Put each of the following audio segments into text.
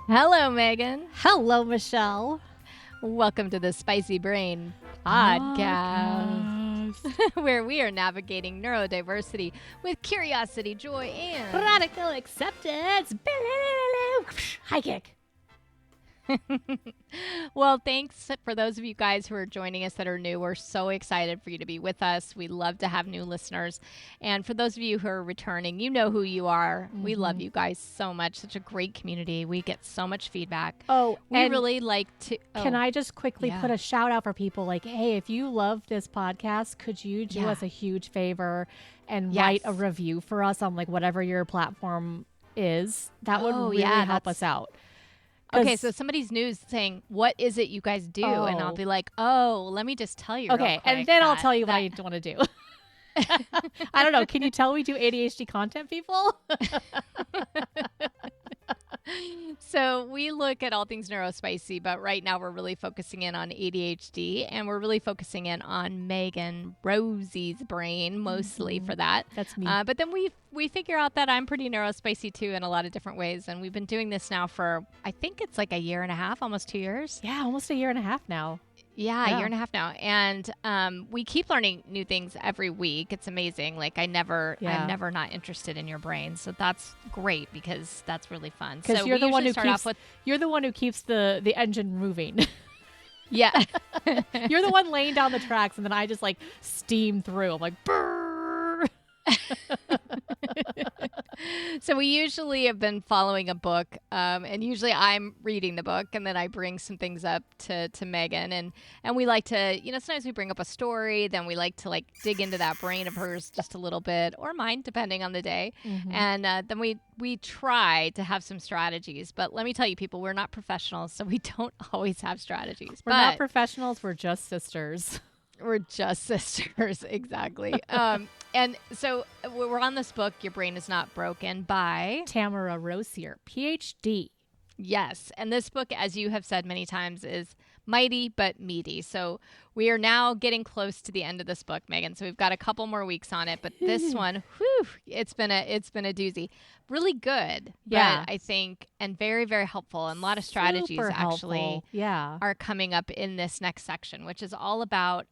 Hello, Megan. Hello, Michelle. Welcome to the Spicy Brain podcast, where we are navigating neurodiversity with curiosity, joy, and radical acceptance. High kick. Well, thanks for those of you guys who are joining us that are new. We're so excited for you to be with us. We love to have new listeners. And for those of you who are returning, you know who you are. We love you guys so much. Such a great community. We get so much feedback. Oh, we really like to. Can I just quickly put a shout out for people like, hey, if you love this podcast, could you do us a huge favor and write a review for us on like whatever your platform is? That would really help us out. Okay, so somebody's news saying, what is it you guys do? And I'll be like, let me just tell you. Okay, and then I'll tell you what I want to do. I don't know. Can you tell we do ADHD content, people? So we look at all things neurospicy, but right now we're really focusing in on ADHD, and we're really focusing in on Megan Rosie's brain mostly for that. That's me. But then we figure out that I'm pretty neurospicy too in a lot of different ways, and we've been doing this now for, I think it's like a year and a half, almost 2 years. Yeah, almost a year and a half now. Yeah, a year and a half now. And we keep learning new things every week. It's amazing. Like I'm never not interested in your brain. So that's great because that's really fun. Because you're the one who keeps the engine moving. Yeah. You're the one laying down the tracks and then I just like steam through. I'm like, brrr. So we usually have been following a book, and usually I'm reading the book, and then I bring some things up to Megan, and we like to, sometimes we bring up a story, then we like to like dig into that brain of hers just a little bit, or mine, depending on the day, and then we try to have some strategies. But let me tell you, people, we're not professionals, so we don't always have strategies. We're not professionals. We're just sisters. We're just sisters, exactly. And so we're on this book, Your Brain is Not Broken, by Tamara Rosier, PhD. Yes. And this book, as you have said many times, is mighty but meaty. So we are now getting close to the end of this book, Megan. So we've got a couple more weeks on it, but this one, it's been a doozy. Really good. Yeah. But I think, and very, very helpful. And a lot of strategies actually are coming up in this next section, which is all about,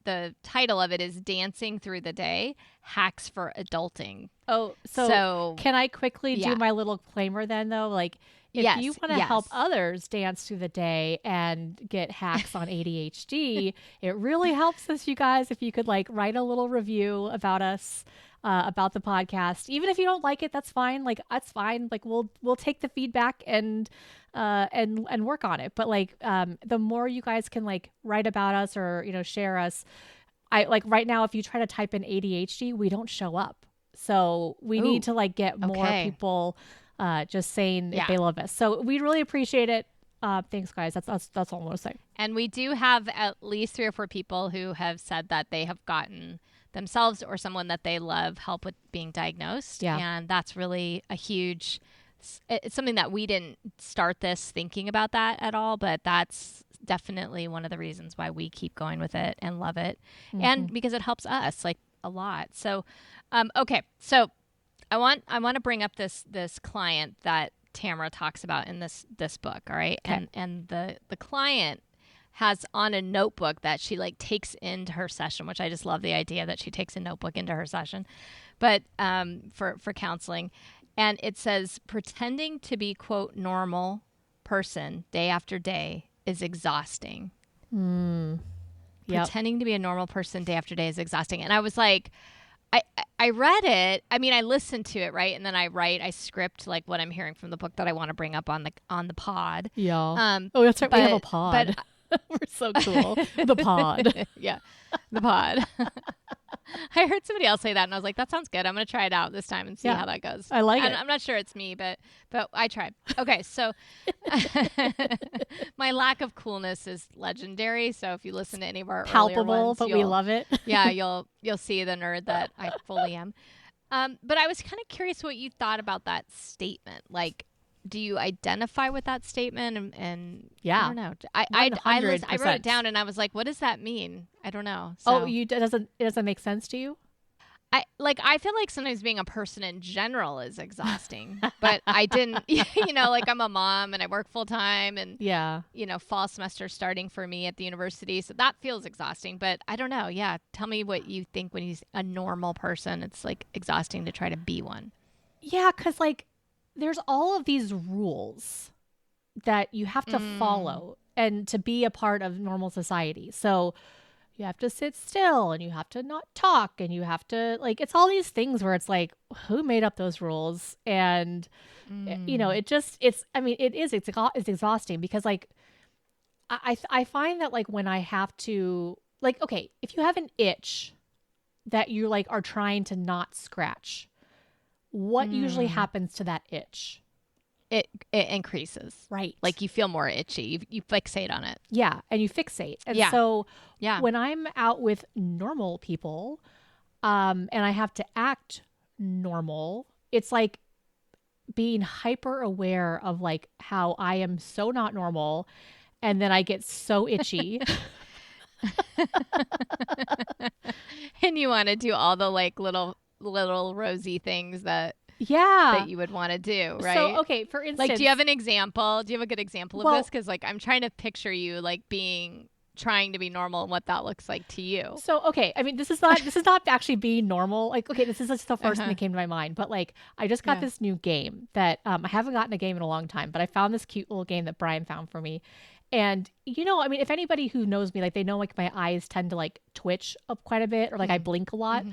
the title of it is Dancing Through the Day, Hacks for Adulting. Oh, so can I quickly do my little disclaimer then though? Like, if you want to help others dance through the day and get hacks on ADHD, it really helps us, you guys, if you could like write a little review about us, about the podcast. Even if you don't like it, that's fine. Like that's fine. Like we'll take the feedback and work on it. But like the more you guys can like write about us or share us, I like right now if you try to type in ADHD, we don't show up. So we need to like get more people just saying if they love us. So we really appreciate it. Thanks, guys. That's all I want to say. And we do have at least 3 or 4 people who have said that they have gotten themselves or someone that they love help with being diagnosed. Yeah. And that's really a huge, it's something that we didn't start this thinking about that at all, but that's definitely one of the reasons why we keep going with it and love it. And because it helps us like a lot. So, okay. So I want to bring up this client that Tamara talks about in this book. All right. Okay. And the client has on a notebook that she like takes into her session, which I just love the idea that she takes a notebook into her session, but for counseling. And it says, pretending to be, quote, normal person day after day is exhausting. Pretending to be a normal person day after day is exhausting. And I was like, I read it. I mean, I listened to it, right? And then I script like what I'm hearing from the book that I want to bring up on the pod. Yeah. That's right. We have a pod. We're so cool. The pod. Yeah. The pod. I heard somebody else say that and I was like, that sounds good. I'm going to try it out this time and see how that goes. I like it. I'm not sure it's me, but I tried. Okay. So my lack of coolness is legendary. So if you listen to any of our palpable, earlier ones, but we love it. Yeah. You'll see the nerd that I fully am. But I was kind of curious what you thought about that statement. Like, do you identify with that statement? And yeah, I don't know. I wrote it down and I was like, what does that mean? I don't know. So, it doesn't make sense to you? I feel like sometimes being a person in general is exhausting, but I didn't, like I'm a mom and I work full time and, fall semester starting for me at the university. So that feels exhausting, but I don't know. Yeah. Tell me what you think when he's a normal person. It's like exhausting to try to be one. Yeah. 'Cause like there's all of these rules that you have to follow and to be a part of normal society. So you have to sit still and you have to not talk and you have to like, it's all these things where it's like, who made up those rules? And, it's exhausting because like, I find that like when I have to like, okay, if you have an itch that you like are trying to not scratch, what usually happens to that itch? It increases. Right. Like you feel more itchy. You fixate on it. Yeah. And you fixate. And so when I'm out with normal people and I have to act normal, it's like being hyper aware of like how I am so not normal. And then I get so itchy. And you want to do all the like little rosy things that you would want to do, right? So, okay, for instance, like, do you have an example? Do you have a good example of this? Because, like, I'm trying to picture you, like, trying to be normal and what that looks like to you. So, okay, I mean, this is not actually being normal. Like, okay, this is just the first thing that came to my mind. But, like, I just got this new game that I haven't gotten a game in a long time, but I found this cute little game that Brian found for me. And, I mean, if anybody who knows me, like, they know, like, my eyes tend to, like, twitch up quite a bit or, like, I blink a lot.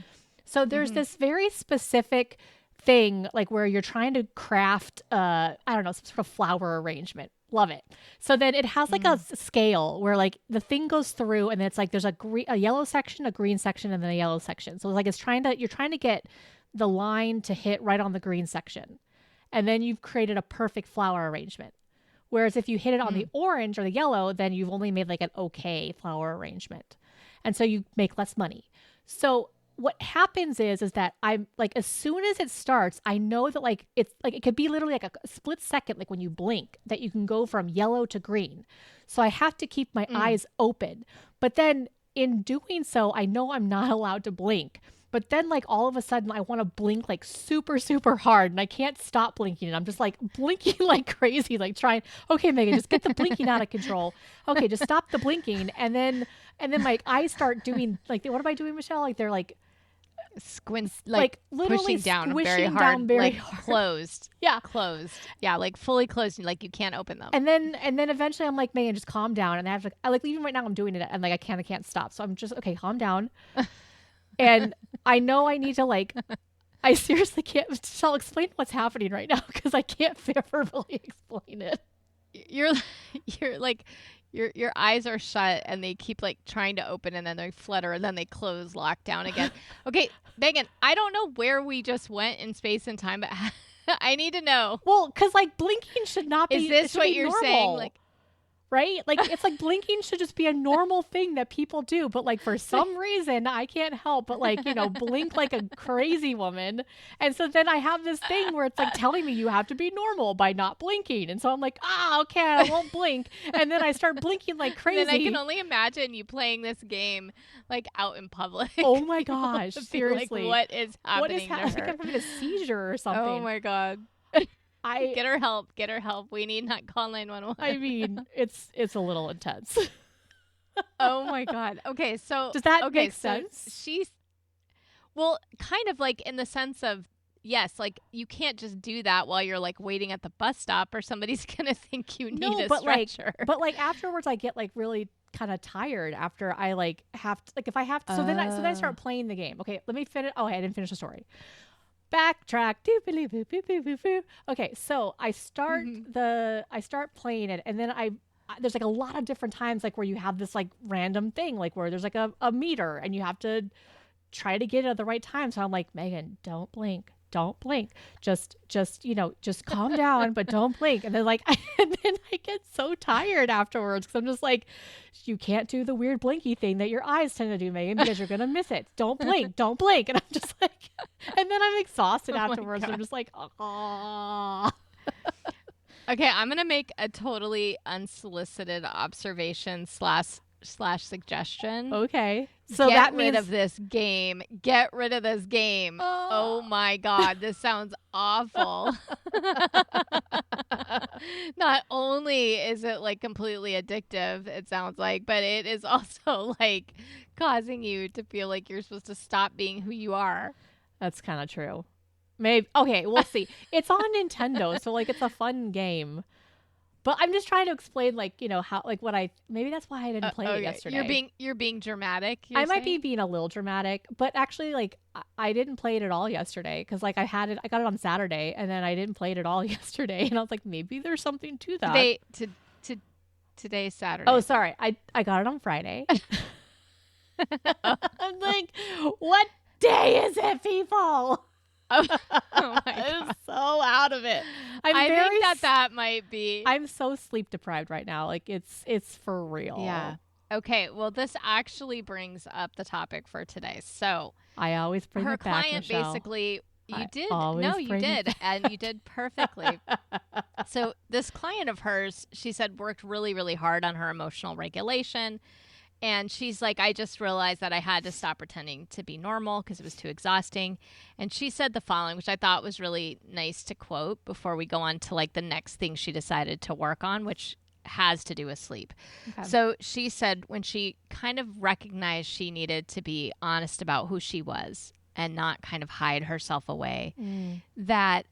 So there's this very specific thing like where you're trying to craft I don't know, some sort of flower arrangement. Love it. So then it has like a scale where like the thing goes through and it's like there's a yellow section, a green section, and then a yellow section. So like you're trying to get the line to hit right on the green section. And then you've created a perfect flower arrangement. Whereas if you hit it on the orange or the yellow, then you've only made like an okay flower arrangement. And so you make less money. So what happens is that I'm like, as soon as it starts, I know that like, it's like, it could be literally like a split second, like when you blink, that you can go from yellow to green. So I have to keep my eyes open. But then in doing so, I know I'm not allowed to blink. But then like all of a sudden I want to blink like super, super hard and I can't stop blinking. And I'm just like blinking like crazy, like trying, okay, Megan, just get the blinking out of control. Okay, just stop the blinking. And then my eyes start doing like, what am I doing, Michelle? Like they're like, squint, like literally pushing down very hard, closed. Closed. Yeah, like fully closed, and like you can't open them. And then eventually I'm like, Megan, just calm down. And I have to, even right now I'm doing it and like I can't stop. So I'm just, okay, calm down. And I know I need to like, I seriously can't. I'll explain what's happening right now because I can't verbally explain it. You're like. Your eyes are shut and they keep like trying to open and then they flutter and then they close, lock down again. Okay, Megan, I don't know where we just went in space and time, but I need to know. Well, because like blinking should not be. Is this what you're saying? Like, right? Like it's like blinking should just be a normal thing that people do. But like for some reason, I can't help but like, blink like a crazy woman. And so then I have this thing where it's like telling me you have to be normal by not blinking. And so I'm like, okay, I won't blink. And then I start blinking like crazy. And I can only imagine you playing this game like out in public. Oh my gosh. Seriously. Like, what is happening? What is happening? I think I'm having a seizure or something. Oh my God. Get her help. We need not call 911. I mean, it's a little intense. Oh my God. Okay, so does that make sense? She's kind of like in the sense of yes, like you can't just do that while you're like waiting at the bus stop or somebody's gonna think you need a stretcher. But like afterwards, I get like really kind of tired after I like have to, like if I have to. So then I start playing the game. Okay, let me finish. Oh, I didn't finish the story. Backtrack. Okay, so I start playing it, and then there's like a lot of different times like where you have this like random thing like where there's like a meter and you have to try to get it at the right time. So I'm like, Megan, don't blink. Just calm down, but don't blink. And then I get so tired afterwards because I'm just like, you can't do the weird blinky thing that your eyes tend to do, Megan, because you're going to miss it. Don't blink. And I'm just like, and then I'm exhausted afterwards. And I'm just like, ah. Okay, I'm going to make a totally unsolicited observation / suggestion. Okay. So Get rid of this game. Get rid of this game. Oh my God. This sounds awful. Not only is it like completely addictive, it sounds like, but it is also like causing you to feel like you're supposed to stop being who you are. That's kind of true. Maybe. Okay, we'll see. It's on Nintendo, so like it's a fun game. But I'm just trying to explain, like, you know, how, like, maybe that's why I didn't play it yesterday. You're being dramatic. I might be being a little dramatic, but actually, like, I didn't play it at all yesterday because, like, I got it on Saturday, and then I didn't play it at all yesterday, and I was like, maybe there's something to that. Today's Saturday. Oh, sorry, I got it on Friday. I'm like, what day is it, people? Oh my God. I'm so out of it. I think that might be. I'm so sleep deprived right now. Like it's for real. Yeah. Okay. Well, this actually brings up the topic for today. So I always bring it back, client Michelle. Basically, you did, and you did perfectly. So this client of hers, she said, worked really, really hard on her emotional regulation. And she's like, I just realized that I had to stop pretending to be normal because it was too exhausting. And she said the following, which I thought was really nice to quote before we go on to like the next thing she decided to work on, which has to do with sleep. Okay. So she said when she kind of recognized she needed to be honest about who she was and not kind of hide herself away, that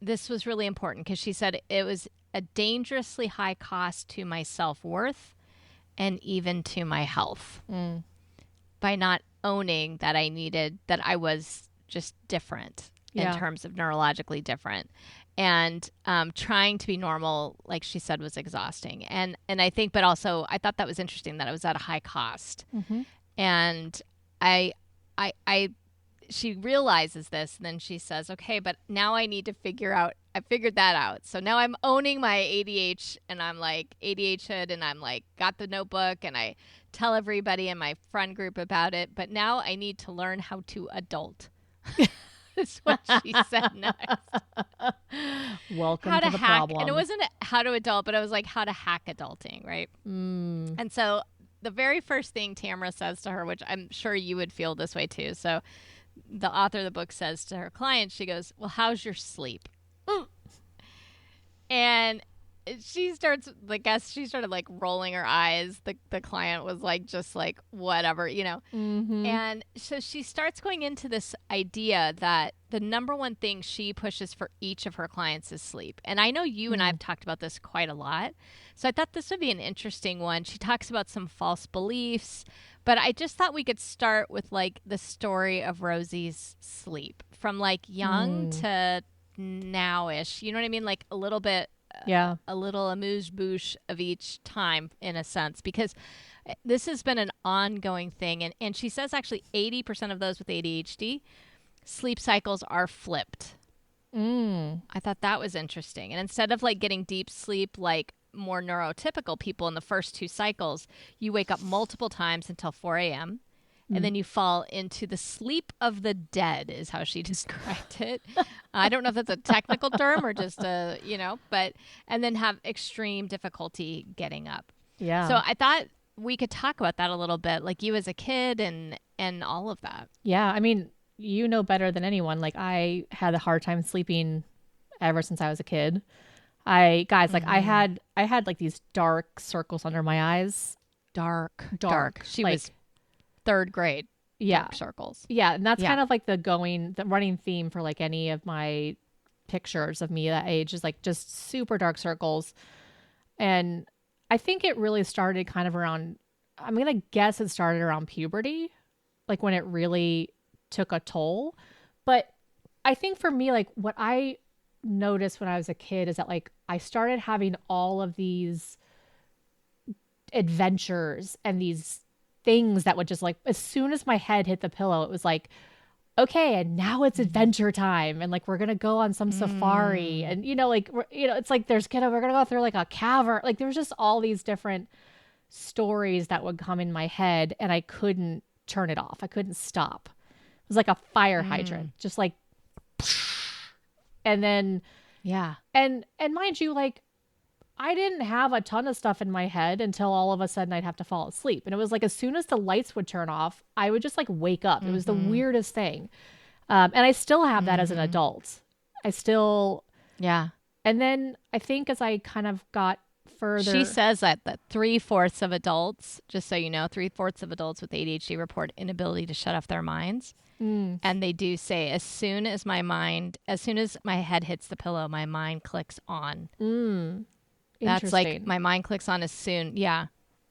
this was really important because she said it was a dangerously high cost to my self-worth and even to my health by not owning that I was just different in terms of neurologically different. And trying to be normal, like she said, was exhausting. And I think, but also I thought that was interesting that it was at a high cost. Mm-hmm. And she realizes this, and then she says, okay, but now I need to I figured that out. So now I'm owning my ADHD, and I'm like ADHD, and I'm like, got the notebook, and I tell everybody in my friend group about it. But now I need to learn how to adult. That's what she said next. Welcome to the problem. And it wasn't how to adult, but it was like how to hack adulting, right? And so the very first thing Tamara says to her, which I'm sure you would feel this way too. So the author of the book says to her client, she goes, well, how's your sleep? And she started like rolling her eyes. The client was like, just like, whatever, you know? Mm-hmm. And so she starts going into this idea that the number one thing she pushes for each of her clients is sleep. And I know you and I have talked about this quite a lot. So I thought this would be an interesting one. She talks about some false beliefs, but I just thought we could start with like the story of Rosie's sleep from like young to now-ish. You know what I mean? Like a little bit, a little amuse-bouche of each time in a sense, because this has been an ongoing thing. And she says actually 80% of those with ADHD, sleep cycles are flipped. I thought that was interesting. And instead of like getting deep sleep like more neurotypical people in the first 2 cycles, you wake up multiple times until 4 a.m. And then you fall into the sleep of the dead is how she described it. I don't know if that's a technical term or just and then have extreme difficulty getting up. Yeah. So I thought we could talk about that a little bit, like you as a kid and all of that. Yeah. I mean, you know better than anyone. Like I had a hard time sleeping ever since I was a kid. I had like these dark circles under my eyes. Dark. She like, was 3rd grade. Yeah. Dark circles. Yeah. And that's kind of like the running theme for like any of my pictures of me that age is like just super dark circles. And I think it really started kind of around, I'm going to guess it started around puberty, like when it really took a toll. But I think for me, like what I noticed when I was a kid is that like I started having all of these adventures and these things that would just like, as soon as my head hit the pillow, it was like, okay, and now it's adventure time. And like, we're going to go on some safari and, it's like, we're going to go through like a cavern. Like there's just all these different stories that would come in my head and I couldn't turn it off. I couldn't stop. It was like a fire hydrant, just like, and then, and mind you, like, I didn't have a ton of stuff in my head until all of a sudden I'd have to fall asleep. And it was like, as soon as the lights would turn off, I would just like wake up. It was the weirdest thing. And I still have that as an adult. I still. Yeah. And then I think as I kind of got further. She says that 3/4 of adults, just so you know, 3/4 of adults with ADHD report inability to shut off their minds. And they do say, as soon as my head hits the pillow, my mind clicks on. That's like my mind clicks on as soon. Yeah.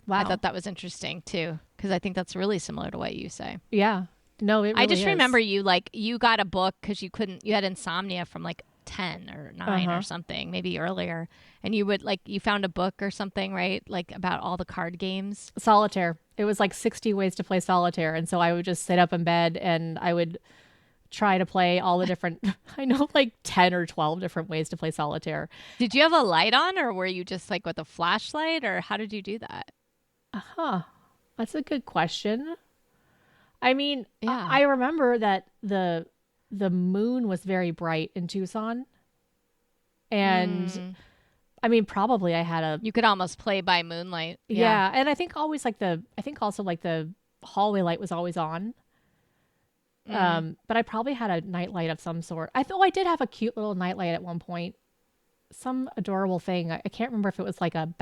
Wow. I thought that was interesting too, because I think that's really similar to what you say. Yeah. No, it really I just is. remember you got a book because you had insomnia from like 10 or 9 or something, maybe earlier. And you found a book or something, right? Like about all the card games. Solitaire. It was like 60 ways to play solitaire. And so I would just sit up in bed and I would try to play all the different, I know like 10 or 12 different ways to play solitaire. Did you have a light on, or were you just like with a flashlight, or how did you do that? That's a good question. I mean, yeah. I remember that the moon was very bright in Tucson. And I mean, probably I had you could almost play by moonlight. Yeah. And I think also the hallway light was always on. But I probably had a nightlight of some sort. I thought I did have a cute little nightlight at one point. Some adorable thing. I can't remember if it was like a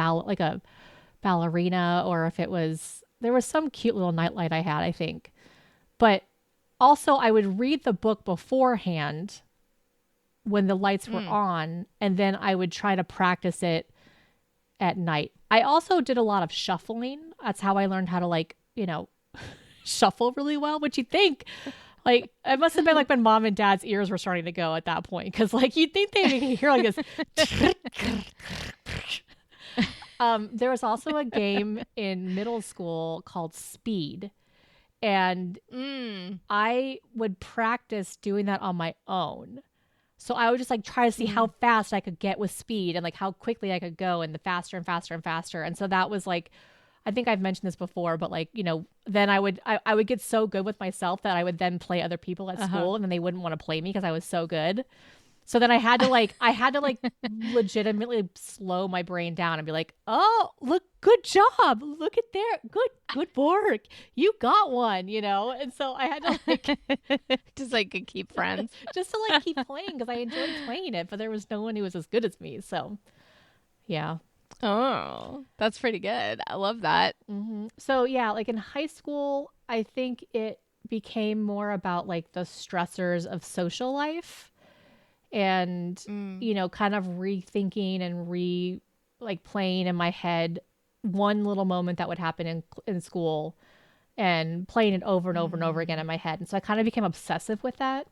ballerina or if there was some cute little nightlight I had, I think. But also I would read the book beforehand when the lights were on, and then I would try to practice it at night. I also did a lot of shuffling. That's how I learned how to shuffle really well, which you'd think like it must have been like when mom and dad's ears were starting to go at that point, because like you'd think they hear like this. There was also a game in middle school called Speed, and I would practice doing that on my own. So I would just like try to see how fast I could get with speed and like how quickly I could go, and the faster and faster and faster. And so that was like, I think I've mentioned this before, but like, then I would get so good with myself that I would then play other people at school, and then they wouldn't want to play me because I was so good. So then I had to legitimately slow my brain down and be like, oh, look, good job. Look at there. Good work. You got one, And so I had to just like keep friends. Just to like keep playing, because I enjoyed playing it, but there was no one who was as good as me. So yeah. Oh, that's pretty good. I love that. Mm-hmm. So yeah, like in high school, I think it became more about like the stressors of social life. And, kind of rethinking and playing in my head one little moment that would happen in school, and playing it over and over and over again in my head. And so I kind of became obsessive with that.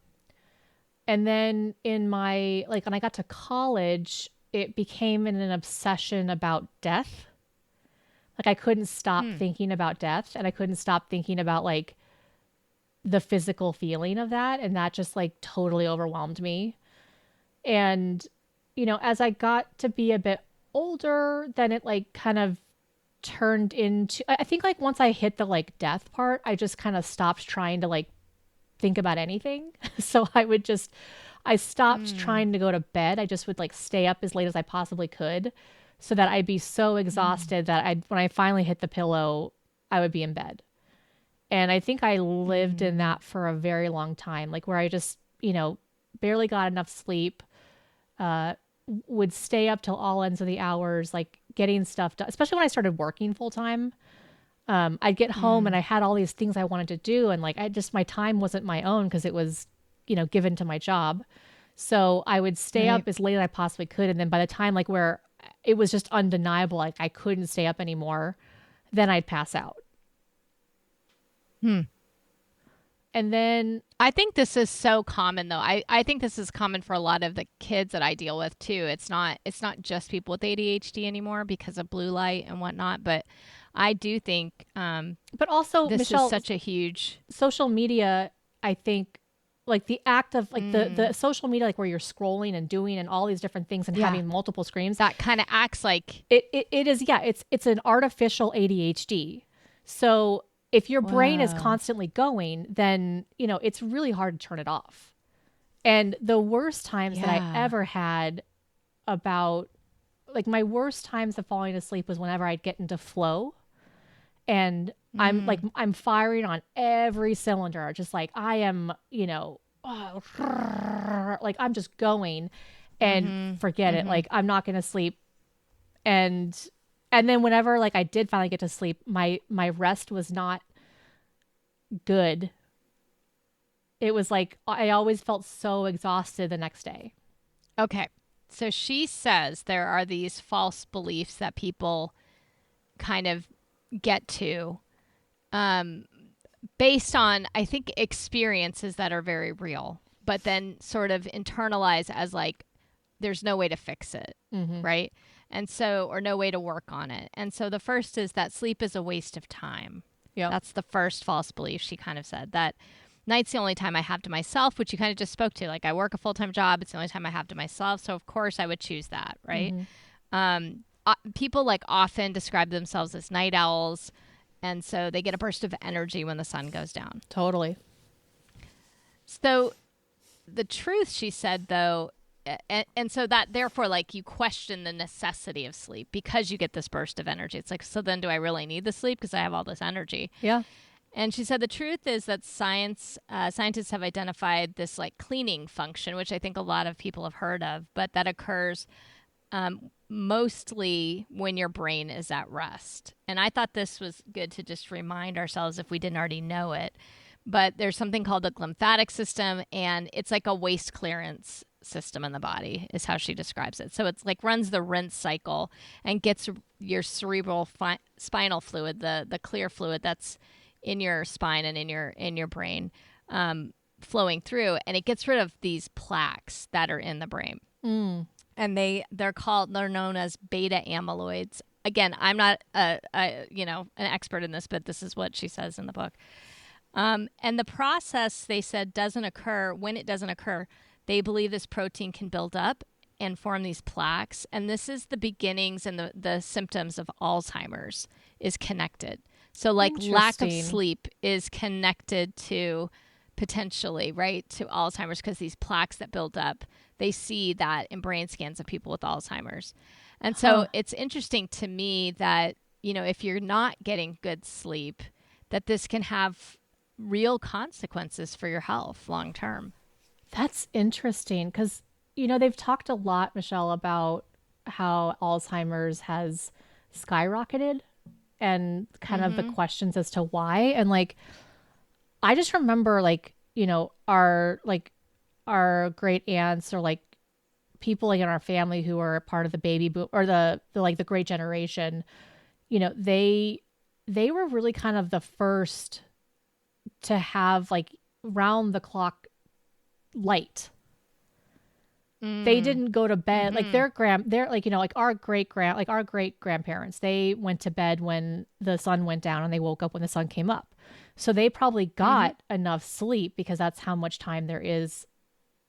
And then when I got to college, it became an obsession about death. Like I couldn't stop thinking about death, and I couldn't stop thinking about like the physical feeling of that. And that just like totally overwhelmed me. And, as I got to be a bit older, then it like kind of turned into, I think like once I hit the like death part, I just kind of stopped trying to like think about anything. So I stopped trying to go to bed. I just would like stay up as late as I possibly could, so that I'd be so exhausted that when I finally hit the pillow, I would be in bed. And I think I lived in that for a very long time, like where I just, barely got enough sleep, would stay up till all ends of the hours, like getting stuff done, especially when I started working full time. I'd get home and I had all these things I wanted to do. And like, my time wasn't my own because it was, given to my job. So I would stay up as late as I possibly could. And then by the time like where it was just undeniable, like I couldn't stay up anymore, then I'd pass out. And then I think this is so common though. I think this is common for a lot of the kids that I deal with too. It's not just people with ADHD anymore because of blue light and whatnot. But I do think, but also this Michelle, is such a huge social media. I think like the act of like the social media, like where you're scrolling and doing and all these different things and having multiple screens, that kind of acts like it is. Yeah. It's an artificial ADHD. So if your brain is constantly going, then, it's really hard to turn it off. And the worst times that I ever had about like my worst times of falling asleep was whenever I'd get into flow and I'm firing on every cylinder, just like I am, like I'm just going and forget it. Like I'm not going to sleep. And then whenever like I did finally get to sleep, my rest was not good. It was like I always felt so exhausted the next day. Okay. So she says there are these false beliefs that people kind of get to based on, I think, experiences that are very real, but then sort of internalize as like there's no way to fix it, right? And so, or no way to work on it. And so the first is that sleep is a waste of time. Yeah. That's the first false belief she kind of said, that night's the only time I have to myself, which you kind of just spoke to. Like I work a full-time job. It's the only time I have to myself. So of course I would choose that. Right. People like often describe themselves as night owls. And so they get a burst of energy when the sun goes down. Totally. So the truth, she said, though, and so that therefore, like, you question the necessity of sleep because you get this burst of energy. It's like, so then do I really need the sleep because I have all this energy? Yeah. And she said the truth is that scientists have identified this like cleaning function, which I think a lot of people have heard of, but that occurs mostly when your brain is at rest. And I thought this was good to just remind ourselves if we didn't already know it. But there's something called the lymphatic system, and it's like a waste clearance system in the body is how she describes it. So it's like runs the rinse cycle and gets your cerebral spinal fluid, the clear fluid that's in your spine and in your brain flowing through, and it gets rid of these plaques that are in the brain. And they're known as beta amyloids. Again, I'm not an expert in this, but this is what she says in the book. And the process, they said, doesn't occur. When it doesn't occur, they believe this protein can build up and form these plaques. And this is the beginnings and the symptoms of Alzheimer's is connected. So like lack of sleep is connected to potentially, right, to Alzheimer's, because these plaques that build up, they see that in brain scans of people with Alzheimer's. And so it's interesting to me that, if you're not getting good sleep, that this can have real consequences for your health long term. That's interesting because, they've talked a lot, Michelle, about how Alzheimer's has skyrocketed and kind of the questions as to why. And like, I just remember our great aunts or like people like in our family who are part of the baby boom or the great generation, they were really kind of the first to have like round the clock light. They didn't go to bed like our great grandparents, they went to bed when the sun went down and they woke up when the sun came up. So they probably got enough sleep because that's how much time there is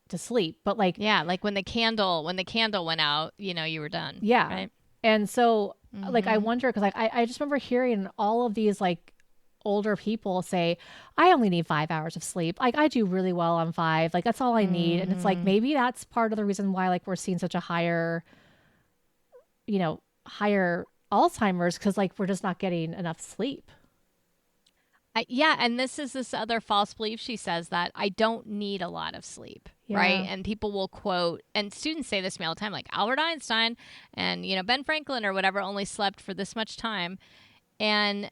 to sleep. But like, yeah, like when the candle went out, you were done. Yeah. Right? And so like, I wonder, cause like, I just remember hearing all of these like older people say, I only need 5 hours of sleep. Like I do really well on 5. Like that's all I need. And it's like, maybe that's part of the reason why like we're seeing such a higher Alzheimer's. Cause like, we're just not getting enough sleep. And this other false belief. She says that I don't need a lot of sleep, right? And people will quote, and students say this to me all the time, like Albert Einstein and, Ben Franklin or whatever only slept for this much time. And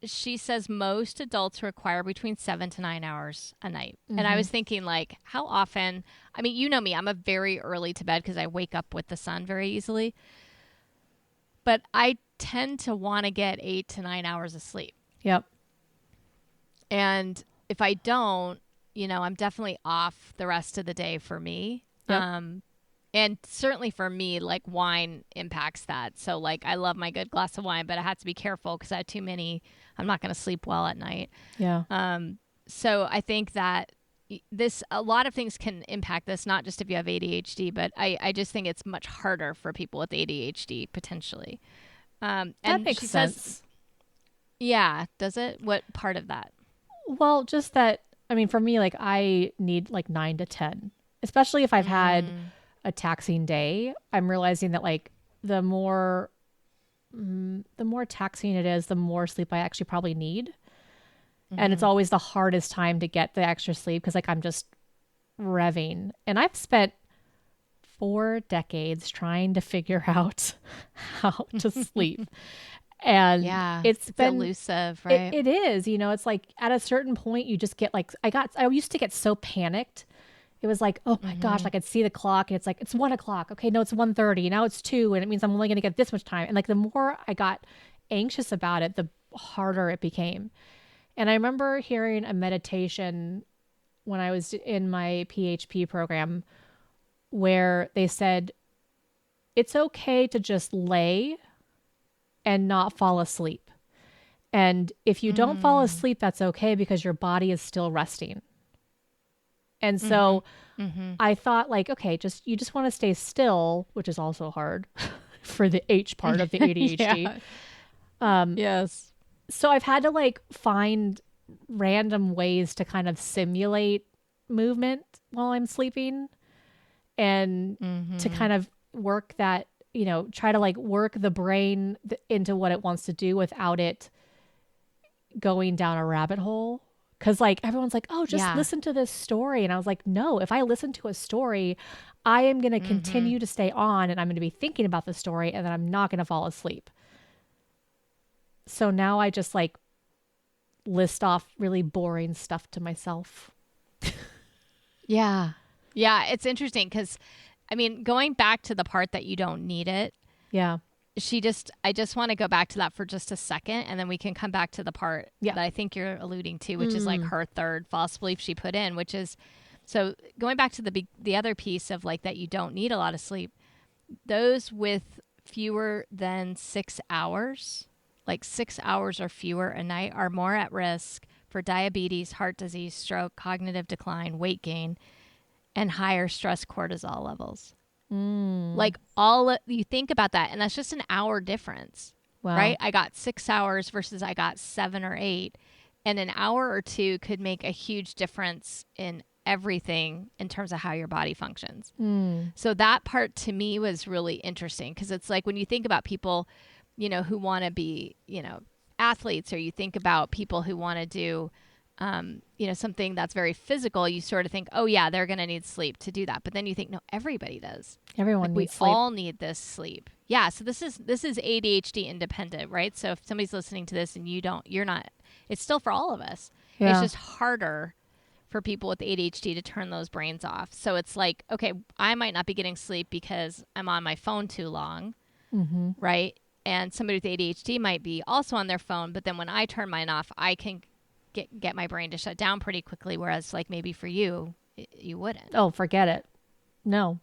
she says most adults require between 7 to 9 hours a night. And I was thinking like, how often, I mean, you know me, I'm a very early to bed because I wake up with the sun very easily. But I tend to want to get 8 to 9 hours of sleep. Yep. And if I don't, I'm definitely off the rest of the day for me. Yep. And certainly for me, like wine impacts that. So like I love my good glass of wine, but I have to be careful because I have too many. I'm not going to sleep well at night. Yeah. So I think that a lot of things can impact this, not just if you have ADHD, but I just think it's much harder for people with ADHD potentially. That makes sense. Yeah. Does it? What part of that? Well, just that, I mean, for me, like I need like 9 to 10, especially if I've had a taxing day. I'm realizing that like the more taxing it is, the more sleep I actually probably need. And it's always the hardest time to get the extra sleep because like I'm just revving. And I've spent 4 decades trying to figure out how to sleep. And it's been elusive, right? It is, it's like at a certain point you just get like, I used to get so panicked. It was like, oh my gosh, I could see the clock and it's like, it's 1:00. Okay, no, it's 1:30. Now it's 2 and it means I'm only going to get this much time. And like the more I got anxious about it, the harder it became. And I remember hearing a meditation when I was in my PHP program where they said, it's okay to just lay and not fall asleep. And if you don't fall asleep, that's okay because your body is still resting. And so I thought like, okay, you just want to stay still, which is also hard for the H part of the ADHD. Yes. So I've had to like find random ways to kind of simulate movement while I'm sleeping and to kind of work that, try to like work the brain into what it wants to do without it going down a rabbit hole. Cause like everyone's like, oh, just listen to this story. And I was like, no, if I listen to a story, I am going to continue to stay on and I'm going to be thinking about the story and then I'm not going to fall asleep. So now I just like list off really boring stuff to myself. Yeah. It's interesting because, I mean, going back to the part that you don't need it. Yeah. I just want to go back to that for just a second and then we can come back to the part that I think you're alluding to, which is like her third false belief she put in, which is, so going back to the other piece of like that you don't need a lot of sleep, those with fewer than 6 hours, like 6 hours or fewer a night are more at risk for diabetes, heart disease, stroke, cognitive decline, weight gain, and higher stress cortisol levels. Like you think about that and that's just an hour difference, right? I got 6 hours versus I got 7 or 8 and an hour or 2 could make a huge difference in everything in terms of how your body functions. So that part to me was really interesting because it's like when you think about people, who want to be, athletes, or you think about people who want to do, something that's very physical, you sort of think, oh yeah, they're going to need sleep to do that. But then you think, no, everybody does. Everyone needs sleep. We all need this sleep. Yeah. So this is ADHD independent, right? So if somebody's listening to this and you're not, it's still for all of us. Yeah. It's just harder for people with ADHD to turn those brains off. So it's like, okay, I might not be getting sleep because I'm on my phone too long. Right. And somebody with ADHD might be also on their phone. But then when I turn mine off, I can get my brain to shut down pretty quickly. Whereas like maybe for you, you wouldn't. Oh, forget it. No,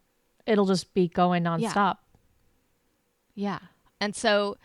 it'll just be going nonstop. Yeah. And so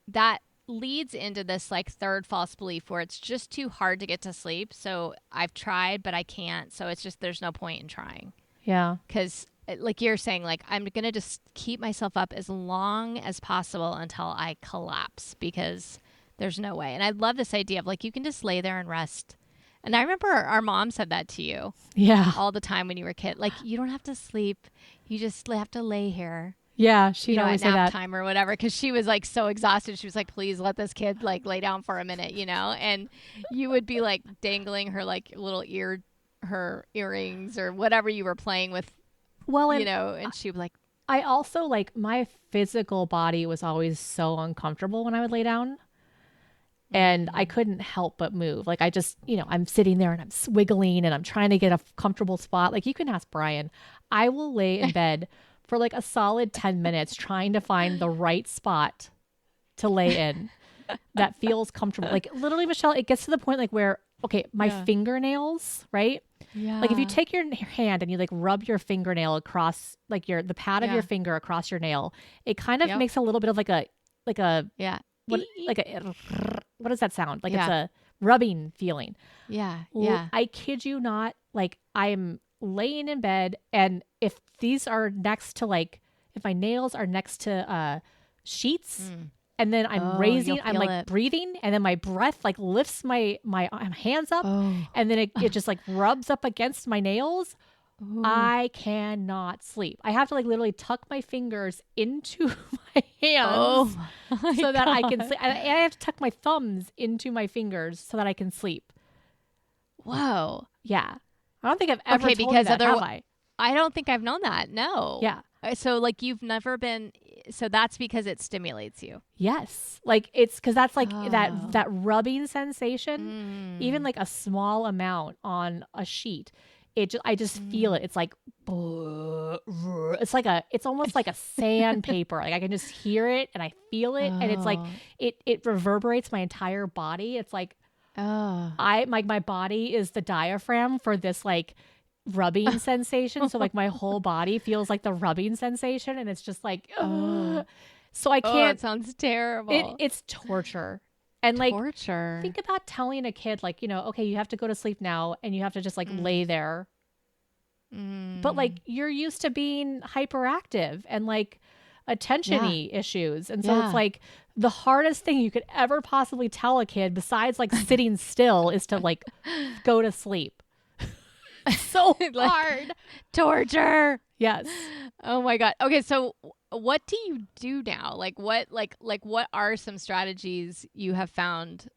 that leads into this like third false belief where it's just too hard to get to sleep. So I've tried, but I can't. So it's just, there's no point in trying. Yeah. Because like you're saying, like, I'm going to just keep myself up as long as possible until I collapse because there's no way. And I love this idea of like, you can just lay there and rest. And I remember our mom said that to you. Yeah. All the time when you were a kid. Like, you don't have to sleep. You just have to lay here. Yeah. She'd always say that. At nap time or whatever. Because she was like so exhausted. She was like, please let this kid like lay down for a minute, And you would be like dangling her like little her earrings or whatever you were playing with. Well, and she would like. I also like my physical body was always so uncomfortable when I would lay down. And I couldn't help but move. Like I just, I'm sitting there and I'm wiggling and I'm trying to get a comfortable spot. Like you can ask Brian. I will lay in bed for like a solid 10 minutes trying to find the right spot to lay in that feels comfortable. Like literally, Michelle, it gets to the point like where, okay, my fingernails, right? Yeah. Like if you take your hand and you like rub your fingernail across like the pad of your finger across your nail, it kind of makes a little bit of like a what does that sound? Like it's a rubbing feeling. Yeah. I kid you not. Like I'm laying in bed and if these are next to if my nails are next to sheets and then I'm raising, I'm like breathing and then my breath like lifts my hands up and then it just like rubs up against my nails. I cannot sleep. I have to like literally tuck my fingers into my hands so that I can sleep. And I have to tuck my thumbs into my fingers so that I can sleep. Whoa. Yeah. I don't think I've ever told you that, have I? I don't think I've known that. No. Yeah. So like you've never been, so that's because it stimulates you. Yes. Like it's because that's like that rubbing sensation, even like a small amount on a sheet. I just feel it. It's like, it's almost like a sandpaper. Like I can just hear it and I feel it. And it's like, it reverberates my entire body. It's like, my body is the diaphragm for this like rubbing sensation. So like my whole body feels like the rubbing sensation. And it's just like, so I can't. It sounds terrible. It's torture. And like, think about telling a kid like, you know, okay, you have to go to sleep now and you have to just like lay there. But like, you're used to being hyperactive and like attention-y issues. And so it's like the hardest thing you could ever possibly tell a kid besides like sitting still is to like go to sleep. So hard. Torture. Yes. Oh my God. Okay. So what do you do now? Like what are some strategies you have found